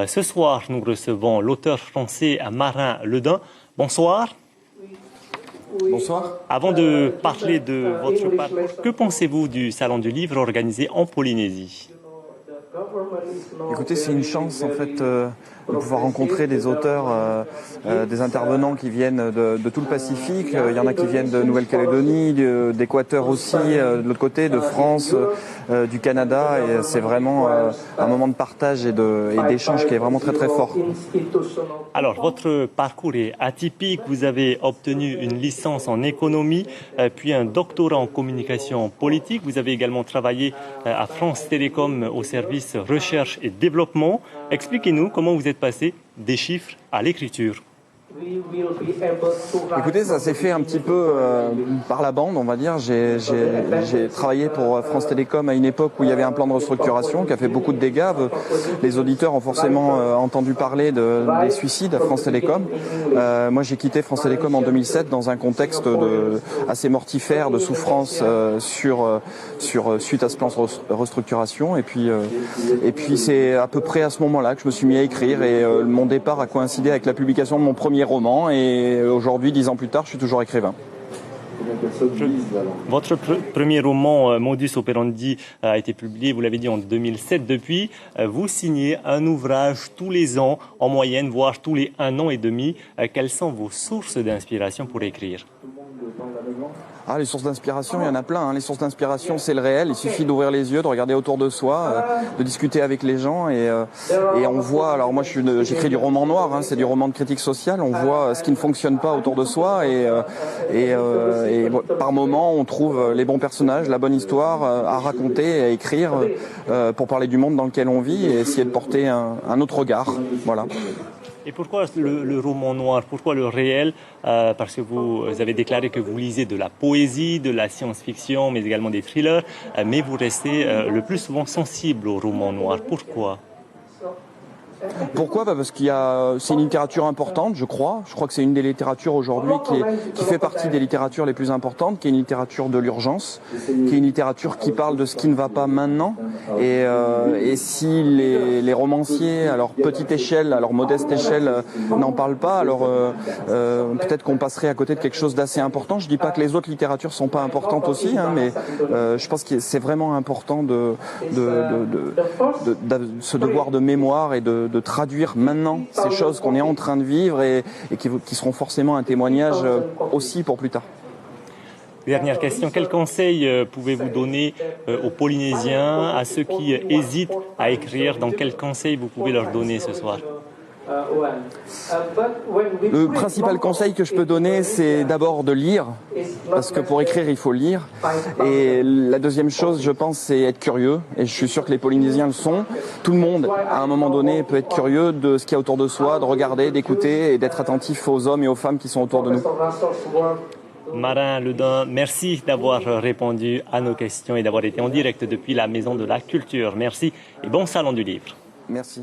Ce soir, nous recevons l'auteur français Marin Ledun. Bonsoir. Bonsoir. Avant de parler de votre parcours, que pensez-vous du Salon du Livre organisé en Polynésie ? Écoutez, c'est une chance en fait de pouvoir rencontrer des auteurs, des intervenants qui viennent de tout le Pacifique. Il y en a qui viennent de Nouvelle-Calédonie, d'Équateur aussi, de l'autre côté, de France, du Canada. Et c'est vraiment un moment de partage et d'échange qui est vraiment très très fort. Alors, votre parcours est atypique. Vous avez obtenu une licence en économie, puis un doctorat en communication politique. Vous avez également travaillé à France Télécom au service recherche et développement. Expliquez-nous comment vous êtes passé des chiffres à l'écriture. Écoutez, ça s'est fait un petit peu par la bande, on va dire. J'ai travaillé pour France Télécom à une époque où il y avait un plan de restructuration qui a fait beaucoup de dégâts. Les auditeurs ont forcément entendu parler des suicides à France Télécom. Moi, j'ai quitté France Télécom en 2007 dans un contexte assez mortifère de souffrance suite à ce plan de restructuration. Et puis c'est à peu près à ce moment-là que je me suis mis à écrire et mon départ a coïncidé avec la publication de mon premier roman et aujourd'hui, 10 ans plus tard, je suis toujours écrivain. Votre premier roman, Modus Operandi, a été publié, vous l'avez dit, en 2007. Depuis, vous signez un ouvrage tous les ans, en moyenne, voire tous les 1 an et demi. Quelles sont vos sources d'inspiration pour écrire ? Les sources d'inspiration, il y en a plein. Les sources d'inspiration, c'est le réel. Il suffit d'ouvrir les yeux, de regarder autour de soi, de discuter avec les gens. Et on voit, alors moi j'écris du roman noir, c'est du roman de critique sociale. On voit ce qui ne fonctionne pas autour de soi. Et par moments, on trouve les bons personnages, la bonne histoire à raconter, à écrire pour parler du monde dans lequel on vit et essayer de porter un autre regard. Voilà. Et pourquoi le roman noir? Pourquoi le réel? Parce que vous avez déclaré que vous lisez de la poésie, de la science-fiction, mais également des thrillers, mais vous restez le plus souvent sensible au roman noir. Pourquoi? Pourquoi ? Parce c'est une littérature importante, je crois. Je crois que c'est une des littératures aujourd'hui qui fait partie des littératures les plus importantes, qui est une littérature de l'urgence, qui est une littérature qui parle de ce qui ne va pas maintenant. Et si les romanciers, à leur petite échelle, à leur modeste échelle, n'en parlent pas, alors peut-être qu'on passerait à côté de quelque chose d'assez important. Je dis pas que les autres littératures sont pas importantes aussi, mais je pense que c'est vraiment important de ce devoir de mémoire et de traduire maintenant ces choses qu'on est en train de vivre et qui seront forcément un témoignage aussi pour plus tard. Dernière question, quel conseil pouvez-vous donner aux Polynésiens, à ceux qui hésitent à écrire? Donc quel conseil vous pouvez leur donner ce soir? Le principal conseil que je peux donner, c'est d'abord de lire, parce que pour écrire, il faut lire. Et la deuxième chose, je pense, c'est être curieux. Et je suis sûr que les Polynésiens le sont. Tout le monde, à un moment donné, peut être curieux de ce qu'il y a autour de soi, de regarder, d'écouter et d'être attentif aux hommes et aux femmes qui sont autour de nous. Marin Ledun, merci d'avoir répondu à nos questions et d'avoir été en direct depuis la Maison de la Culture. Merci et bon Salon du Livre. Merci.